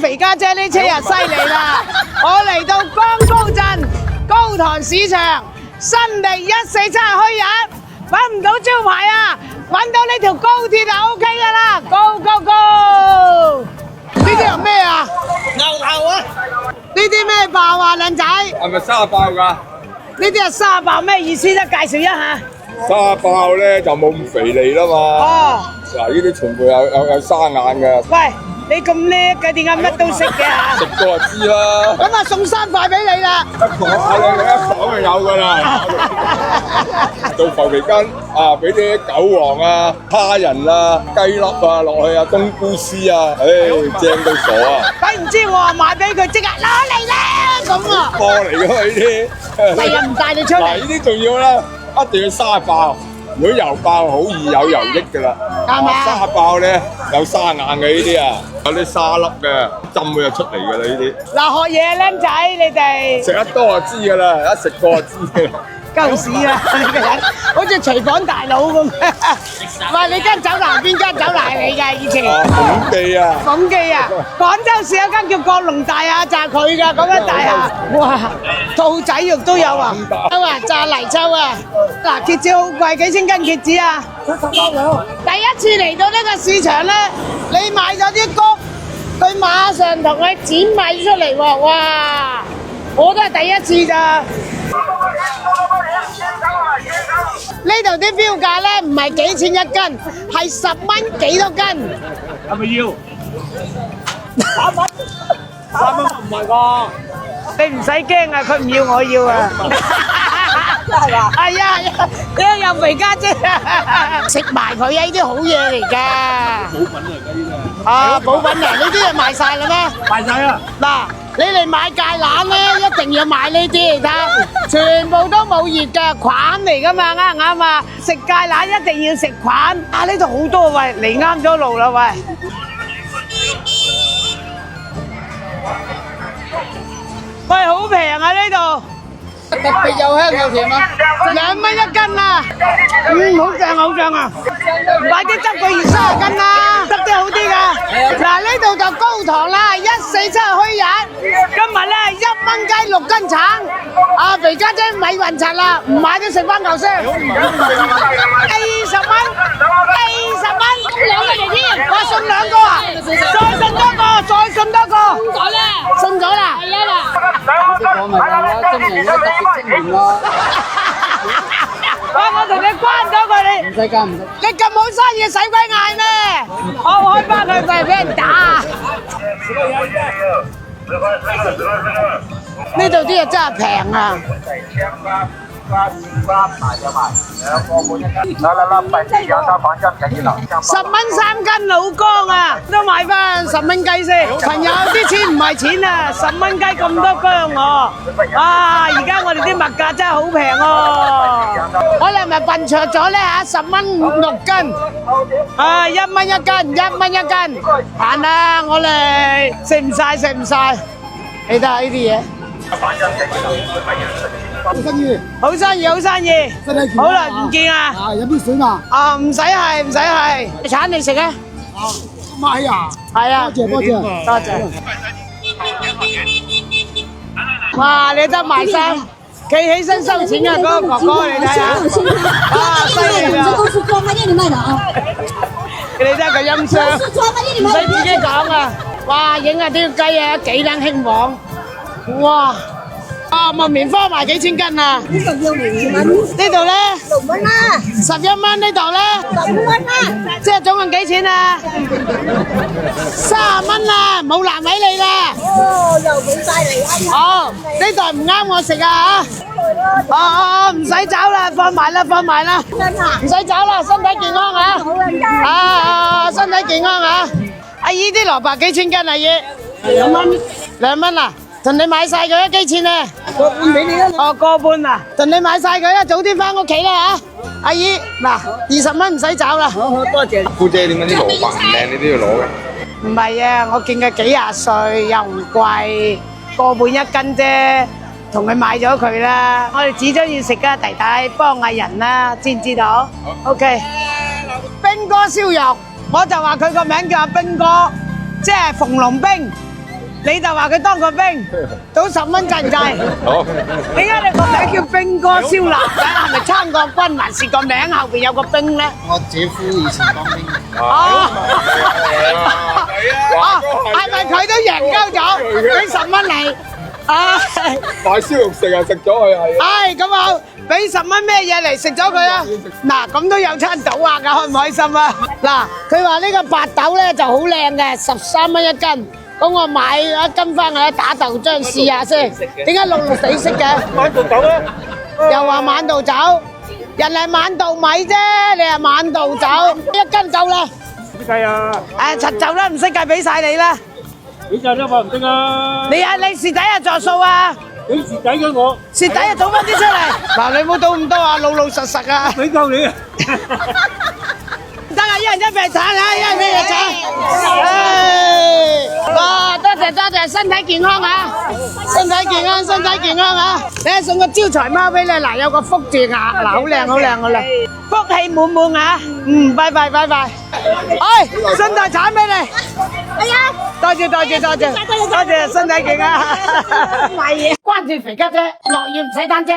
肥家姐呢車啊犀利啦！我嚟到江高鎮高塘市場，新地147虛日，揾唔到招牌啊！揾到呢條高鐵就 OK 噶啦，Go Go Go！ 呢啲係咩啊？牛頭啊！呢啲咩爆啊，靚仔？係咪沙爆㗎？呢啲係沙爆咩意思咧？介紹一下。沙爆咧就冇咁肥膩啦嘛。哦。嗱，呢啲全部有沙眼嘅。喂，你咁叻嘅，點解乜都識嘅嚇？食過就知啦。咁啊，送3塊俾你啦。同我睇你一講就有㗎啦。做浮皮筋啊，俾啲韭黃啊、蝦仁啊、雞粒啊落去啊，冬菇絲啊，正到傻啊！鬼唔知我話買俾佢，即刻攞嚟啦咁啊！貨嚟㗎嘛呢啲。係啊，唔帶你出嚟。嗱，呢啲仲要咧，一定要沙爆。如果油爆好易有油益㗎啦。啱啊！沙爆咧有沙眼嘅呢啲啊，有啲沙粒嘅，浸佢就出嚟㗎啦呢啲。嗱，學嘢僆仔，你哋食得多就知㗎啦，一食過就知㗎啦。鳩屎啊！你個人好似廚房大佬咁。喂，你間酒樓邊間酒樓係你㗎？以前鳳記啊！鳳記啊！廣州市有間叫國龍大廈，就係佢㗎嗰間大廈。哇！兔仔肉都有啊！炸泥鰍啊！嗱，蝎子好貴，幾千斤蝎子啊？18兩。第一次嚟到呢個市場咧，你買咗啲谷，佢馬上同佢剪米出嚟喎！哇！我都係第一次咋。呢度啲標價咧唔係幾錢一斤，係10蚊幾多斤？係咪要？3蚊唔係啩？你唔使驚啊，佢唔要我要啊！係嘛？係啊係啊，你又肥家姐食埋佢啊！呢啲好嘢嚟㗎。補品嚟㗎呢啲。啊，補品嚟，呢啲就賣晒啦咩？賣晒啦！嗱，你嚟買芥蘭咧，一定要買呢啲嚟睇，全部都冇葉嘅菌嚟㗎嘛，啱唔啱啊？食芥蘭一定要食菌。啊，呢度好多喂，嚟啱咗路啦喂。喂，好平啊呢度。特別又香又甜啊！2蚊一斤啊！好正好正啊！快啲執個20-30斤啦，執啲好啲㗎。嗱，呢度就高堂啦，147虛日。今日咧1蚊雞6斤橙。啊，肥家姐咪暈柒啦，唔買都食翻嚿聲。20蚊，20蚊，2個嚟添。我送2個啊！再送多個，再送多個。送咗啦！送咗啦！係啊啦！講咪話啦，今年咧特別精明咯。喂，我同你關咗佢，你唔使加唔得。你咁好生意，使鬼嗌咩？我開翻佢，咪俾人打啊！呢度啲嘢真係平啊！10蚊3斤老江啊，都買翻10蚊雞先。朋友啲錢唔係錢啊，10蚊雞咁多姜我。啊，而家我哋啲物價真係好平喎。我哋係咪笨錯咗咧嚇？10蚊6斤，啊1蚊一斤，1蚊一斤。閒啦，我哋食唔晒食唔晒。你睇下呢啲嘢。好生意，好生意，好生意。好耐唔見啊！啊，飲啲水嘛。啊，唔使係，唔使係。橙你食啊？買啊！係啊。多謝多謝多謝。哇！你得埋衫，企起身收錢啊！嗰個哥哥你睇下。啊，犀利啊！这都是专卖店里卖的啊！你睇下個音箱，是专卖店里唔卖的。使自己講啊！哇，影下啲雞啊，幾撚興旺！哇！啊，木棉花賣幾千斤啊？呢度要2蚊，呢度咧6蚊啦，11蚊呢度咧。，15蚊啦。即係總共幾錢啊？30蚊啦，冇難為你啦。哦，又俾晒你啊！好，呢袋唔啱我食啊嚇。哦，唔使找啦，放埋啦，放埋啦，唔使找啦，身體健康啊！啊，身體健康啊！阿姨啲蘿蔔幾錢斤啊？姨2蚊，2蚊啊！同你買晒佢啊，幾錢啊？個半俾你啦。哦，個半啊！同你買晒佢啦，早啲翻屋企啦嚇。阿姨，嗱，20蚊唔使找啦。好好多謝。姑姐點解啲蘿蔔唔靚？你都要攞嘅？唔係啊，我見佢幾廿歲又唔貴，個半一斤啫，同佢買咗佢啦。我哋始終要食噶，弟弟幫下人啦，知唔知道？OK。兵哥燒肉，我就話佢個名叫阿兵哥，即係馮龍兵。你就話佢當過兵，賭10蚊制唔制？好，點解你個名叫兵哥燒臘嘅？係咪參過軍，還是個名後邊有個兵咧？我姐夫以前當兵。哦，係啊，係咪佢都贏鳩咗？俾10蚊你，買燒肉食啊，食咗佢係。唉，咁啊，俾10蚊咩嘢嚟食咗佢啊？嗱，咁都有餐賭啊，開唔開心啊？嗱，佢話呢個白豆咧就好靚嘅，13蚊一斤。咁我買一斤翻去打豆漿試下先。點解綠綠地色嘅？晚度走咧，又話晚度走，人係晚度米啫，你係晚度走，一斤夠啦。點計啊？誒，柒就啦，唔識計，俾晒你啦。你就都話唔得啊！你蝕底啊，作數啊！你蝕底咗我，蝕底啊，賭翻啲出嚟。嗱，你唔好賭咁多啊，老老實實啊。俾夠你啊！得啊，一人一餅橙啊，一人一嘢橙。哇，多謝，身體健康啊！身體健康啊！你送個招財貓俾你，嗱，有個福字額，嗱，好靚，福氣滿滿啊！拜拜。哎，身體橙俾你。哎呀，多謝，身體健康。關注肥家姐，落雨唔使擔遮。